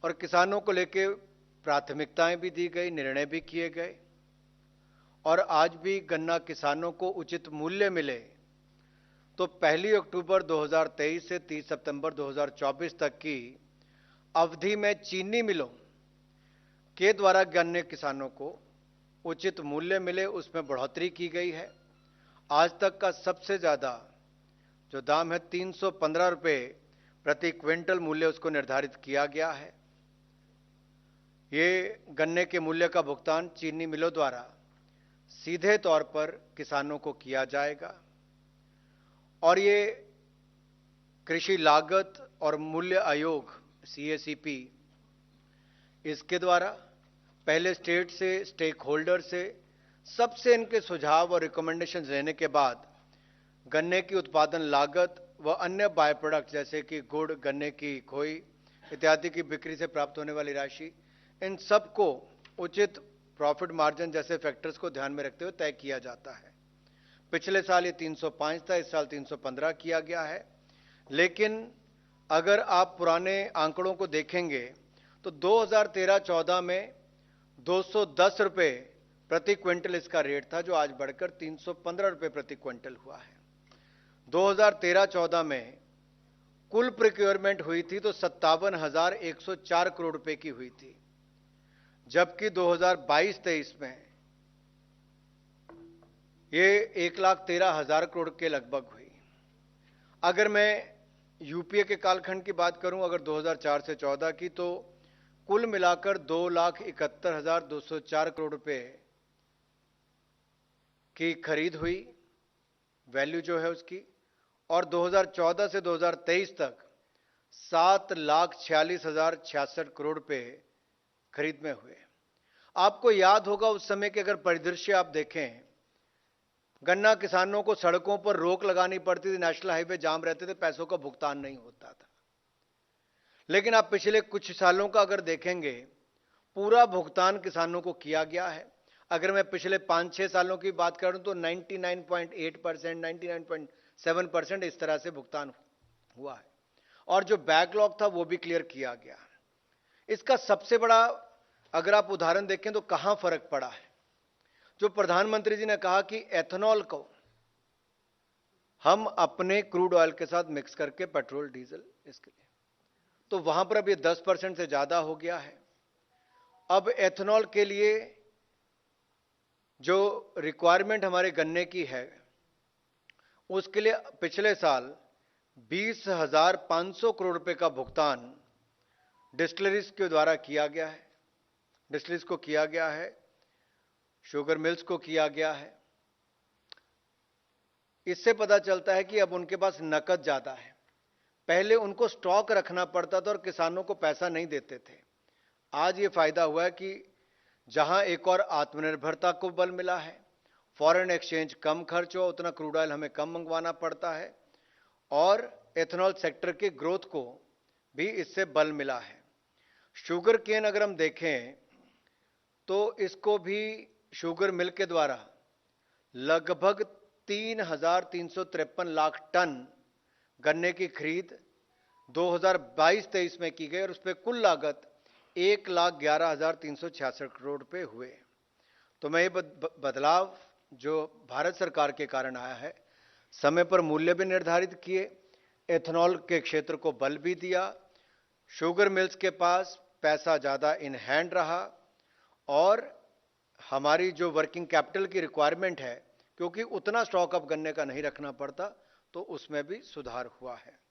और किसानों को लेके प्राथमिकताएं भी दी गई, निर्णय भी किए गए। और आज भी गन्ना किसानों को उचित मूल्य मिले तो 1 अक्टूबर 2023 से 30 सितंबर 2024 तक की अवधि में चीनी मिलों के द्वारा गन्ने किसानों को उचित मूल्य मिले, उसमें बढ़ोतरी की गई है। आज तक का सबसे ज्यादा जो दाम है 315 रुपए प्रति क्विंटल मूल्य उसको निर्धारित किया गया है। ये गन्ने के मूल्य का भुगतान चीनी मिलों द्वारा सीधे तौर पर किसानों को किया जाएगा और ये कृषि लागत और मूल्य आयोग CACP इसके द्वारा पहले स्टेट से, स्टेक होल्डर से सबसे इनके सुझाव और रिकमेंडेशंस लेने के बाद गन्ने की उत्पादन लागत व अन्य बाय प्रोडक्ट जैसे कि गुड़, गन्ने की खोई इत्यादि की बिक्री से प्राप्त होने वाली राशि, इन सबको उचित प्रॉफिट मार्जिन जैसे फैक्टर्स को ध्यान में रखते हुए तय किया जाता है। पिछले साल ये 305 था, इस साल 315 किया गया है। लेकिन अगर आप पुराने आंकड़ों को देखेंगे तो 2013-14 में 210 रुपए प्रति क्विंटल इसका रेट था, जो आज बढ़कर 315 रुपए प्रति क्विंटल हुआ है। 2013-14 में कुल प्रोक्योरमेंट हुई थी तो 57,104 करोड़ रुपए की हुई थी, जबकि 2022-23 में ये 1,13,000 करोड़ के लगभग हुई। अगर मैं यूपीए के कालखंड की बात करूं, अगर 2004 से 14 की, तो कुल मिलाकर 2,71,204 करोड़ रुपए की खरीद हुई, वैल्यू जो है उसकी, और 2014 से 2023 तक 7,46,066 करोड़ रुपए खरीद में हुए। आपको याद होगा उस समय के अगर परिदृश्य आप देखें, गन्ना किसानों को सड़कों पर रोक लगानी पड़ती थी, नेशनल हाईवे जाम रहते थे, पैसों का भुगतान नहीं होता था। लेकिन आप पिछले कुछ सालों का अगर देखेंगे, पूरा भुगतान किसानों को किया गया है। अगर मैं पिछले 5-6 सालों की बात करूं तो 99.8%, 99.7% इस तरह से भुगतान हुआ है और जो बैकलॉग था वो भी क्लियर किया गया। इसका सबसे बड़ा अगर आप उदाहरण देखें तो कहां फर्क पड़ा है, जो प्रधानमंत्री जी ने कहा कि एथेनॉल को हम अपने क्रूड ऑयल के साथ मिक्स करके पेट्रोल डीजल इसके लिए, तो वहां पर अब ये 10% से ज्यादा हो गया है। अब एथेनॉल के लिए जो रिक्वायरमेंट हमारे गन्ने की है उसके लिए पिछले साल 20,500 करोड़ रुपए का भुगतान डिस्टिलरीज के द्वारा किया गया है, डिस्टिलरीज को किया गया है, शुगर मिल्स को किया गया है। इससे पता चलता है कि अब उनके पास नकद ज्यादा है। पहले उनको स्टॉक रखना पड़ता था और किसानों को पैसा नहीं देते थे। आज ये फायदा हुआ है कि जहां एक और आत्मनिर्भरता को बल मिला है, फॉरेन एक्सचेंज कम खर्च हुआ, उतना क्रूड ऑयल हमें कम मंगवाना पड़ता है और एथेनॉल सेक्टर के ग्रोथ को भी इससे बल मिला है। शुगर केन अगर हम देखें तो इसको भी शुगर मिल के द्वारा लगभग 3,353 लाख टन गन्ने की खरीद 2022-23 में की गई और उस पर कुल लागत 1,11,366 करोड़ रुपए हुए। तो मैं ये बदलाव जो भारत सरकार के कारण आया है, समय पर मूल्य भी निर्धारित किए, एथेनॉल के क्षेत्र को बल भी दिया, शुगर मिल्स के पास पैसा ज्यादा इन हैंड रहा और हमारी जो वर्किंग कैपिटल की रिक्वायरमेंट है, क्योंकि उतना स्टॉक अब गन्ने का नहीं रखना पड़ता, तो उसमें भी सुधार हुआ है।